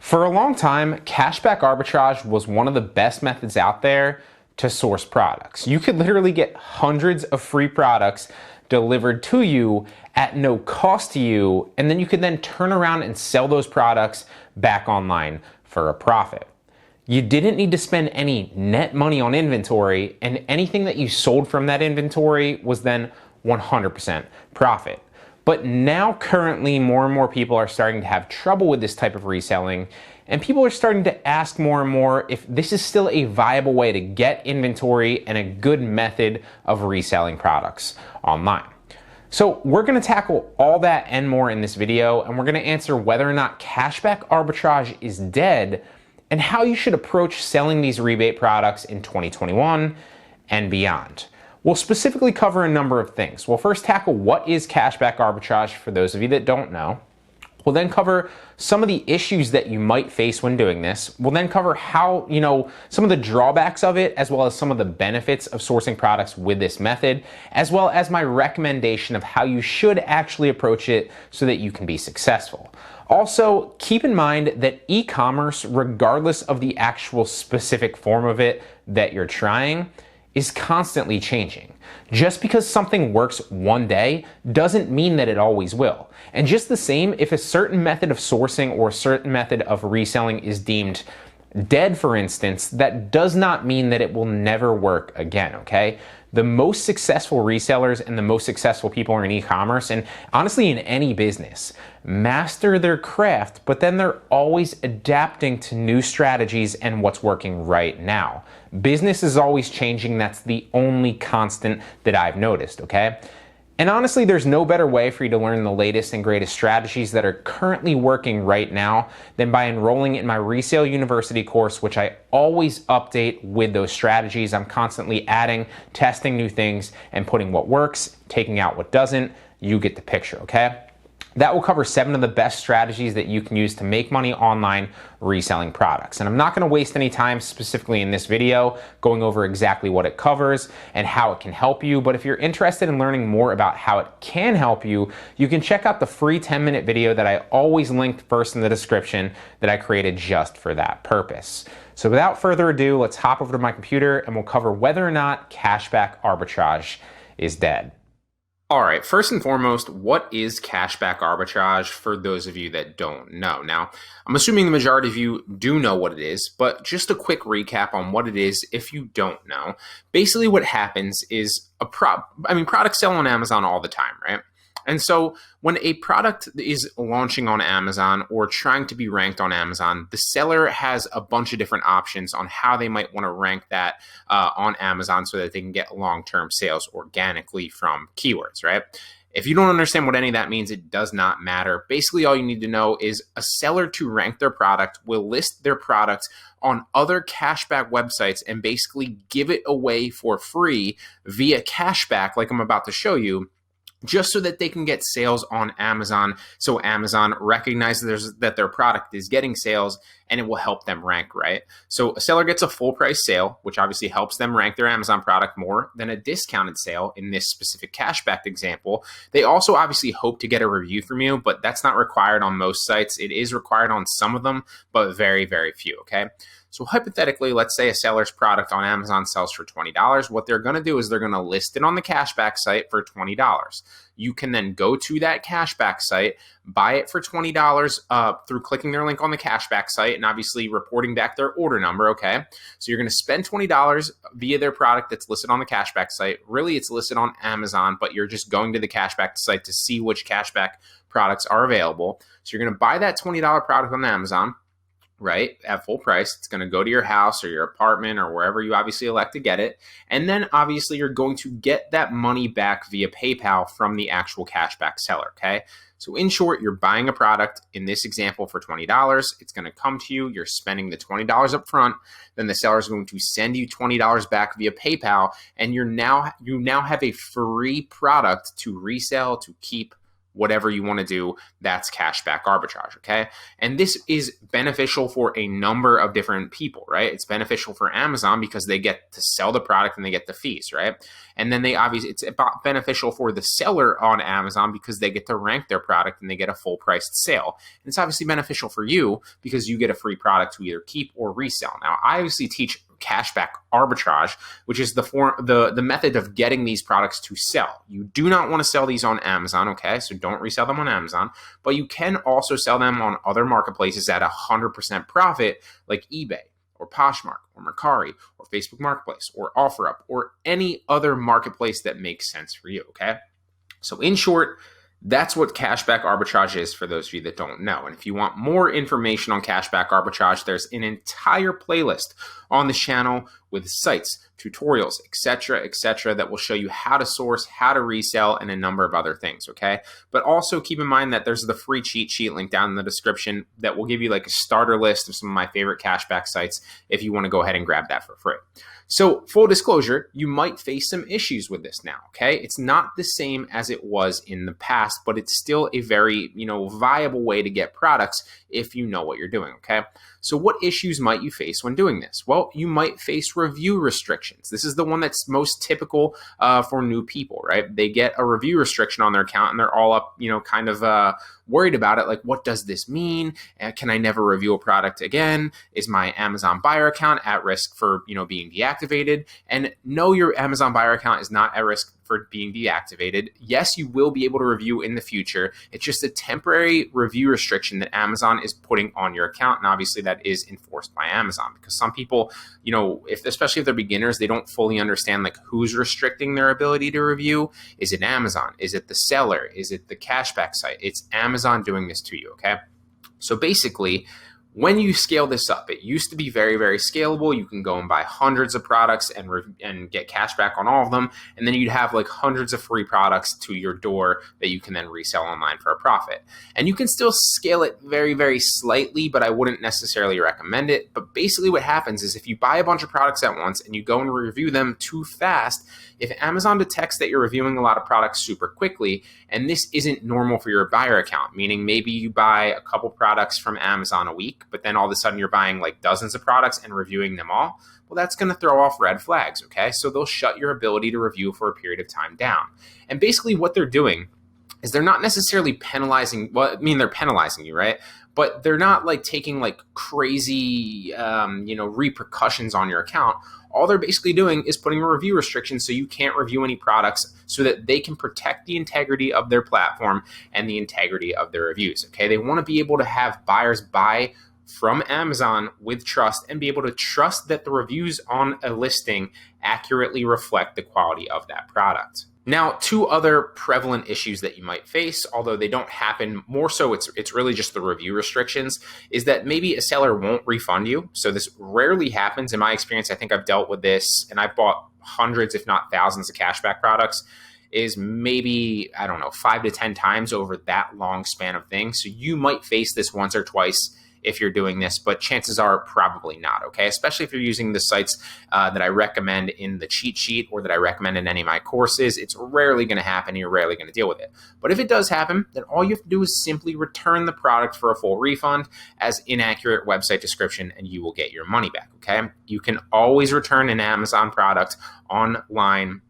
For a long time, cashback arbitrage was one of the best methods out there to source products. You could literally get hundreds of free products delivered to you at no cost to you, and then you could then turn around and sell those products back online for a profit. You didn't need to spend any net money on inventory, and anything that you sold from that inventory was then 100% profit. But now currently more and more people are starting to have trouble with this type of reselling, and people are starting to ask more and more if this is still a viable way to get inventory and a good method of reselling products online. So we're gonna tackle all that and more in this video, and we're gonna answer whether or not cashback arbitrage is dead and how you should approach selling these rebate products in 2021 and beyond. We'll specifically cover a number of things. We'll first tackle what is cashback arbitrage for those of you that don't know. We'll then cover some of the issues that you might face when doing this. We'll then cover how, some of the drawbacks of it, as well as some of the benefits of sourcing products with this method, as well as my recommendation of how you should actually approach it so that you can be successful. Also, keep in mind that e-commerce, regardless of the actual specific form of it that you're trying, is constantly changing. Just because something works one day doesn't mean that it always will. And just the same, if a certain method of sourcing or a certain method of reselling is deemed dead, for instance, that does not mean that it will never work again, okay? The most successful resellers and the most successful people in e-commerce, and honestly in any business, master their craft, but then they're always adapting to new strategies and what's working right now. Business is always changing. That's the only constant that I've noticed, okay? And honestly, there's no better way for you to learn the latest and greatest strategies that are currently working right now than by enrolling in my Resale University course, which I always update with those strategies. I'm constantly adding, testing new things, and putting what works, taking out what doesn't. You get the picture, okay? That will cover 7 of the best strategies that you can use to make money online reselling products. And I'm not gonna waste any time specifically in this video going over exactly what it covers and how it can help you. But if you're interested in learning more about how it can help you, you can check out the free 10-minute video that I always linked first in the description that I created just for that purpose. So without further ado, let's hop over to my computer and we'll cover whether or not cashback arbitrage is dead. All right, first and foremost, what is cashback arbitrage for those of you that don't know? Now, I'm assuming the majority of you do know what it is, but just a quick recap on what it is if you don't know. Basically what happens is products sell on Amazon all the time, right? And so when a product is launching on Amazon or trying to be ranked on Amazon, the seller has a bunch of different options on how they might want to rank that on Amazon so that they can get long-term sales organically from keywords, right? If you don't understand what any of that means, it does not matter. Basically, all you need to know is a seller to rank their product will list their product on other cashback websites and basically give it away for free via cashback, like I'm about to show you, just so that they can get sales on Amazon. So Amazon recognizes that their product is getting sales and it will help them rank, right? So a seller gets a full price sale, which obviously helps them rank their Amazon product more than a discounted sale in this specific cashback example. They also obviously hope to get a review from you, but that's not required on most sites. It is required on some of them, but very, very few, okay? So hypothetically, let's say a seller's product on Amazon sells for $20. What they're going to do is they're going to list it on the cashback site for $20. You can then go to that cashback site, buy it for $20 through clicking their link on the cashback site and obviously reporting back their order number, okay? So you're going to spend $20 via their product that's listed on the cashback site. Really, it's listed on Amazon, but you're just going to the cashback site to see which cashback products are available. So you're going to buy that $20 product on Amazon, right, at full price. It's going to go to your house or your apartment or wherever you obviously elect to get it. And then obviously you're going to get that money back via PayPal from the actual cashback seller, okay? So in short, you're buying a product, in this example, for $20. It's going to come to you. You're spending the $20 up front. Then the seller is going to send you $20 back via PayPal. And you now have a free product to resell, to keep, whatever you want to do, that's cashback arbitrage, okay? And this is beneficial for a number of different people, right? It's beneficial for Amazon because they get to sell the product and they get the fees, right? And then it's beneficial for the seller on Amazon because they get to rank their product and they get a full priced sale. And it's obviously beneficial for you because you get a free product to either keep or resell. Now, I obviously teach cashback arbitrage, which is the method of getting these products to sell. You do not want to sell these on Amazon, okay? So don't resell them on Amazon, but you can also sell them on other marketplaces at 100% profit, like eBay or Poshmark or Mercari or Facebook Marketplace or OfferUp or any other marketplace that makes sense for you, okay? So in short, that's what cashback arbitrage is for those of you that don't know. And if you want more information on cashback arbitrage, there's an entire playlist on the channel with sites, tutorials, etc., that will show you how to source, how to resell, and a number of other things, okay? But also keep in mind that there's the free cheat sheet link down in the description that will give you like a starter list of some of my favorite cashback sites if you want to go ahead and grab that for free. So full disclosure, you might face some issues with this now, okay? It's not the same as it was in the past, but it's still a very, viable way to get products if you know what you're doing, okay? So what issues might you face when doing this? Well, you might face review restrictions. This is the one that's most typical for new people, right? They get a review restriction on their account and they're all up, kind of worried about it. Like, what does this mean? Can I never review a product again? Is my Amazon buyer account at risk for, being deactivated? And no, your Amazon buyer account is not at risk for being deactivated. Yes, you will be able to review in the future. It's just a temporary review restriction that Amazon is putting on your account. And obviously that is enforced by Amazon because some people, especially if they're beginners, they don't fully understand like who's restricting their ability to review. Is it Amazon? Is it the seller? Is it the cashback site? It's Amazon doing this to you, okay? So basically, when you scale this up, it used to be very, very scalable. You can go and buy hundreds of products and get cash back on all of them. And then you'd have like hundreds of free products to your door that you can then resell online for a profit. And you can still scale it very, very slightly, but I wouldn't necessarily recommend it. But basically what happens is if you buy a bunch of products at once and you go and review them too fast, if Amazon detects that you're reviewing a lot of products super quickly, and this isn't normal for your buyer account, meaning maybe you buy a couple products from Amazon a week, but then all of a sudden you're buying like dozens of products and reviewing them all, well, that's going to throw off red flags, okay? So they'll shut your ability to review for a period of time down. And basically what they're doing is they're not necessarily penalizing, they're penalizing you, right? But they're not like taking like crazy, repercussions on your account. All they're basically doing is putting a review restriction so you can't review any products so that they can protect the integrity of their platform and the integrity of their reviews, okay? They want to be able to have buyers buy from Amazon with trust and be able to trust that the reviews on a listing accurately reflect the quality of that product. Now, two other prevalent issues that you might face, although they don't happen more so, it's really just the review restrictions, is that maybe a seller won't refund you. So this rarely happens. In my experience, I think I've dealt with this and I've bought hundreds, if not thousands of cashback products, is maybe, 5 to 10 times over that long span of things. So you might face this once or twice if you're doing this, but chances are probably not, okay? Especially if you're using the sites that I recommend in the cheat sheet or that I recommend in any of my courses, it's rarely gonna happen. You're rarely gonna deal with it. But if it does happen, then all you have to do is simply return the product for a full refund as inaccurate website description and you will get your money back, okay? You can always return an Amazon product online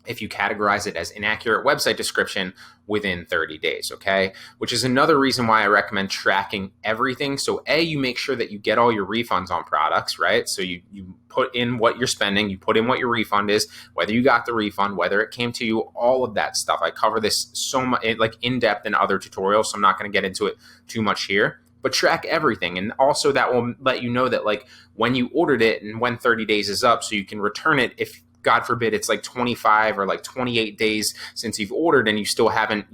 if you categorize it as inaccurate website description within 30 days, okay? Which is another reason why I recommend tracking everything. So A, you make sure that you get all your refunds on products, right? So you put in what you're spending, you put in what your refund is, whether you got the refund, whether it came to you, all of that stuff. I cover this so much, like in depth in other tutorials, so I'm not gonna get into it too much here. But track everything. And also that will let you know that like when you ordered it and when 30 days is up, so you can return it if God forbid it's like 25 or like 28 days since you've ordered and you still haven't,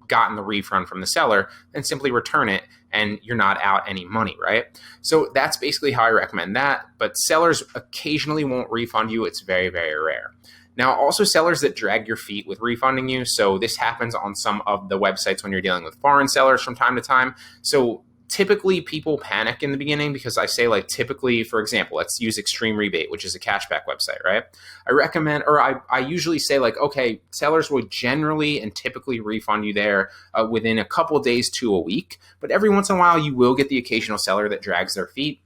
gotten the refund from the seller, then simply return it and you're not out any money, right? So that's basically how I recommend that. But sellers occasionally won't refund you. It's very, very rare. Now, also sellers that drag your feet with refunding you. So this happens on some of the websites when you're dealing with foreign sellers from time to time. So typically people panic in the beginning because I say like typically, for example, let's use Extreme Rebate, which is a cashback website, right? I recommend, or I usually say like, okay, sellers will generally and typically refund you there within a couple days to a week. But every once in a while, you will get the occasional seller that drags their feet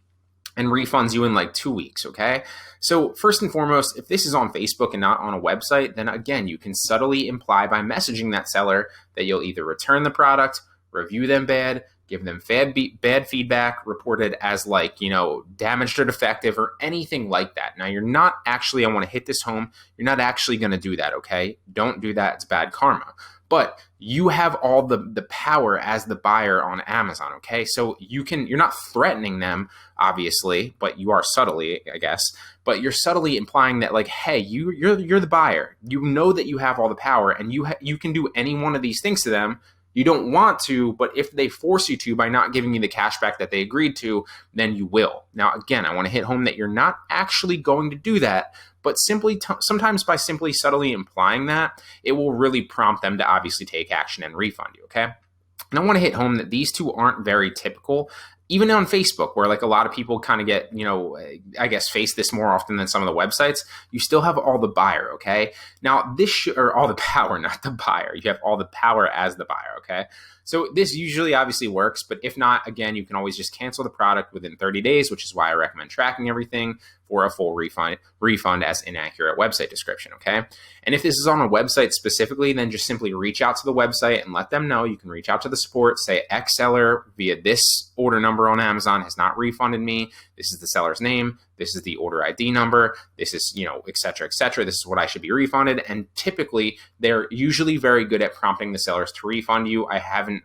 and refunds you in like 2 weeks, okay? So first and foremost, if this is on Facebook and not on a website, then again, you can subtly imply by messaging that seller that you'll either return the product, review them bad, give them bad feedback, report it as like, damaged or defective or anything like that. Now, you're not actually, I want to hit this home, you're not actually going to do that, okay? Don't do that. It's bad karma. But you have all the power as the buyer on Amazon, okay? So you're not threatening them, obviously, but you are subtly, I guess, but you're subtly implying that like, hey, you're the buyer. You know that you have all the power and you can do any one of these things to them. You don't want to, but if they force you to by not giving you the cash back that they agreed to, then you will. Now, again, I want to hit home that you're not actually going to do that, but sometimes by simply subtly implying that, it will really prompt them to obviously take action and refund you, okay? And I want to hit home that these two aren't very typical. Even on Facebook, where like a lot of people kind of get, I guess face this more often than some of the websites, you still have all the buyer, okay? Now or all the power, not the buyer. You have all the power as the buyer, okay? So this usually obviously works, but if not, again, you can always just cancel the product within 30 days, which is why I recommend tracking everything for a full refund as inaccurate website description, okay? And if this is on a website specifically, then just simply reach out to the website and let them know. You can reach out to the support, say X seller via this order number on Amazon has not refunded me. This is the seller's name. This is the order ID number. This is, et cetera, et cetera. This is what I should be refunded. And typically they're usually very good at prompting the sellers to refund you. I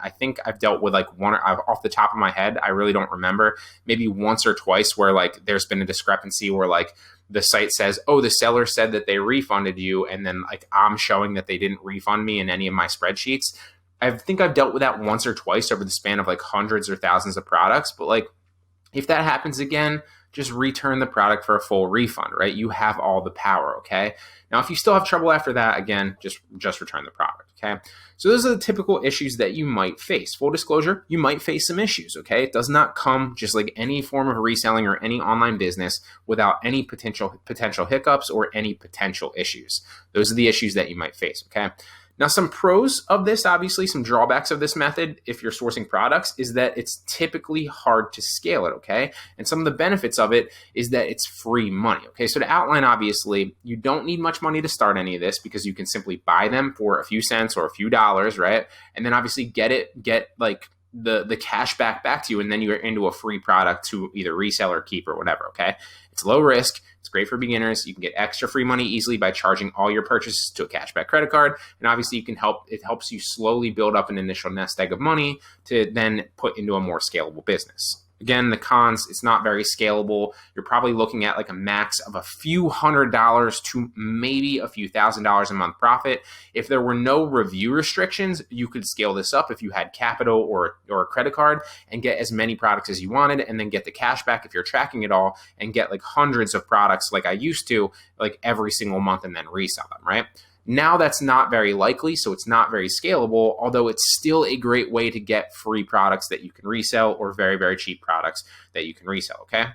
think I've dealt with like off the top of my head, I really don't remember, maybe once or twice where like there's been a discrepancy where like the site says, oh, the seller said that they refunded you. And then like I'm showing that they didn't refund me in any of my spreadsheets. I think I've dealt with that once or twice over the span of like hundreds or thousands of products. But like, if that happens again, just return the product for a full refund, right? You have all the power, okay? Now, if you still have trouble after that, again, just return the product, okay? So those are the typical issues that you might face. Full disclosure, you might face some issues, okay? It does not come just like any form of reselling or any online business without any potential hiccups or any potential issues. Those are the issues that you might face, okay? Now, some pros of this, obviously, some drawbacks of this method, if you're sourcing products, is that it's typically hard to scale it, okay? And some of the benefits of it is that it's free money, okay? So to outline, obviously, you don't need much money to start any of this because you can simply buy them for a few cents or a few dollars, right? And then obviously get like the cash back to you, and then you're into a free product to either resell or keep or whatever, okay? It's low risk. It's great for beginners. You can get extra free money easily by charging all your purchases to a cashback credit card. And obviously it helps you slowly build up an initial nest egg of money to then put into a more scalable business. Again, the cons, it's not very scalable. You're probably looking at like a max of a few $100s to maybe a few $1,000s a month profit. If there were no review restrictions, you could scale this up if you had capital or a credit card and get as many products as you wanted and then get the cash back if you're tracking it all and get like hundreds of products like I used to like every single month and then resell them, right? Now that's not very likely, so it's not very scalable, although it's still a great way to get free products that you can resell or very, very cheap products that you can resell, okay?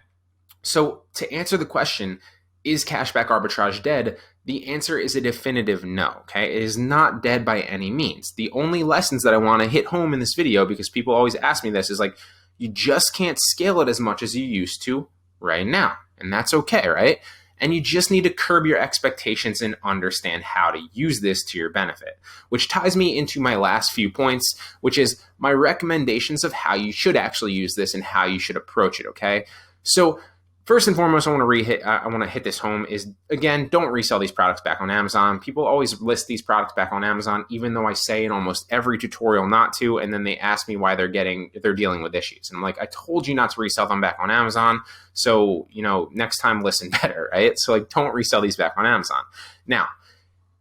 So to answer the question, is cashback arbitrage dead? The answer is a definitive no, okay? It is not dead by any means. The only lessons that I want to hit home in this video, because people always ask me this, is like, you just can't scale it as much as you used to right now, and that's okay, right? And you just need to curb your expectations and understand how to use this to your benefit, which ties me into my last few points, which is my recommendations of how you should actually use this and how you should approach it, okay? So first and foremost, I want to hit this home is, again, don't resell these products back on Amazon. People always list these products back on Amazon, even though I say in almost every tutorial not to, and then they ask me why they're dealing with issues. And I'm like, I told you not to resell them back on Amazon. So, next time listen better, right? So like, don't resell these back on Amazon. Now,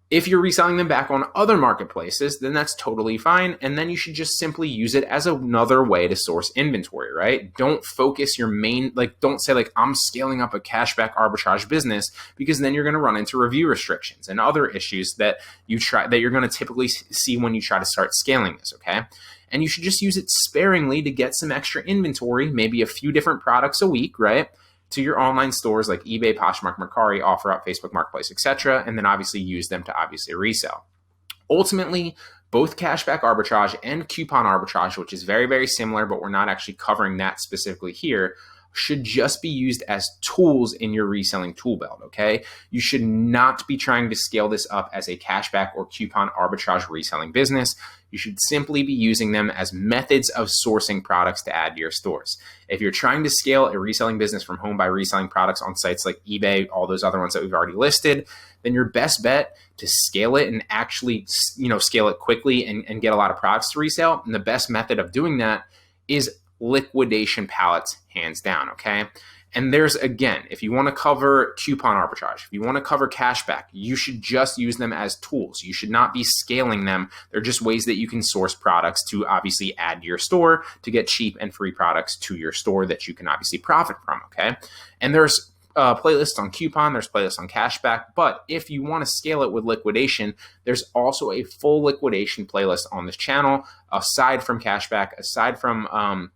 if you're reselling them back on other marketplaces, then that's totally fine. And then you should just simply use it as another way to source inventory, right? Don't focus your don't say like, I'm scaling up a cashback arbitrage business, because then you're going to run into review restrictions and other issues that you're going to typically see when you try to start scaling this, okay? And you should just use it sparingly to get some extra inventory, maybe a few different products a week, right? To your online stores like eBay, Poshmark, Mercari, OfferUp, Facebook Marketplace, etc. And then obviously use them to obviously resell. Ultimately, both cashback arbitrage and coupon arbitrage, which is very, very similar, but we're not actually covering that specifically here, should just be used as tools in your reselling tool belt, okay? You should not be trying to scale this up as a cashback or coupon arbitrage reselling business. You should simply be using them as methods of sourcing products to add to your stores. If you're trying to scale a reselling business from home by reselling products on sites like eBay, all those other ones that we've already listed, then your best bet to scale it and actually, scale it quickly and get a lot of products to resell. And the best method of doing that is liquidation pallets, hands down, okay? And there's, again, if you want to cover coupon arbitrage, if you want to cover cashback, you should just use them as tools. You should not be scaling them. They're just ways that you can source products to obviously add to your store to get cheap and free products to your store that you can obviously profit from, okay? And there's playlists on coupon, there's playlists on cashback, but if you want to scale it with liquidation, there's also a full liquidation playlist on this channel, aside from cashback, aside from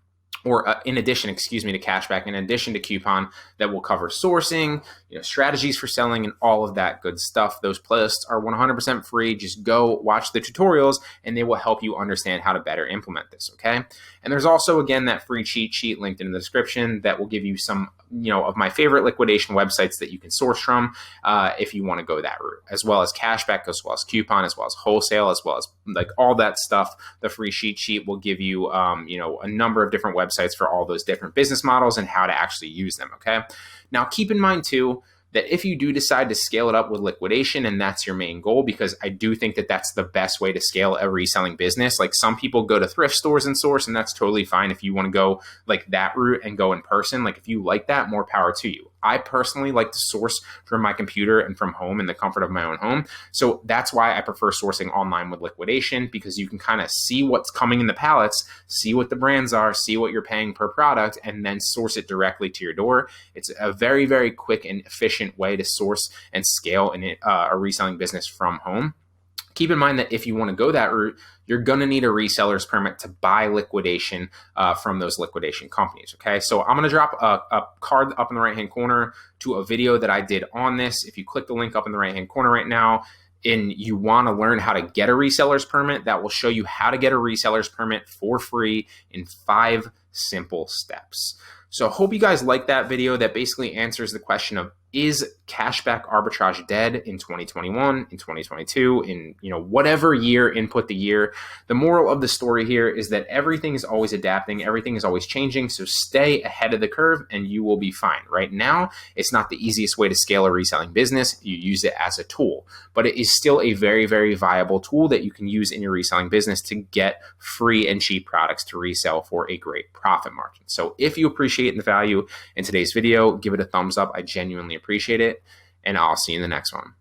in addition to cashback, in addition to coupon, that will cover sourcing, strategies for selling, and all of that good stuff. Those playlists are 100% free. Just go watch the tutorials, and they will help you understand how to better implement this, okay? And there's also, again, that free cheat sheet linked in the description that will give you some, of my favorite liquidation websites that you can source from if you want to go that route, as well as cashback, as well as coupon, as well as wholesale, as well as like all that stuff. The free cheat sheet will give you, a number of different websites for all those different business models and how to actually use them, okay? Now, keep in mind, too, that if you do decide to scale it up with liquidation and that's your main goal, because I do think that that's the best way to scale a reselling business. Like, some people go to thrift stores and source, and that's totally fine. If you want to go like that route and go in person, like if you like that, more power to you. I personally like to source from my computer and from home in the comfort of my own home. So that's why I prefer sourcing online with liquidation, because you can kind of see what's coming in the pallets, see what the brands are, see what you're paying per product, and then source it directly to your door. It's a very, very quick and efficient way to source and scale a reselling business from home. Keep in mind that if you want to go that route, you're going to need a reseller's permit to buy liquidation from those liquidation companies, okay? So I'm going to drop a card up in the right-hand corner to a video that I did on this. If you click the link up in the right-hand corner right now, and you want to learn how to get a reseller's permit, that will show you how to get a reseller's permit for free in 5 simple steps. So I hope you guys like that video that basically answers the question of, is cashback arbitrage dead in 2021, in 2022, in whatever year, input the year? The moral of the story here is that everything is always adapting, everything is always changing, so stay ahead of the curve and you will be fine. Right now, it's not the easiest way to scale a reselling business. You use it as a tool, but it is still a very, very viable tool that you can use in your reselling business to get free and cheap products to resell for a great profit margin. So if you appreciate the value in today's video, give it a thumbs up. I genuinely appreciate it, and I'll see you in the next one.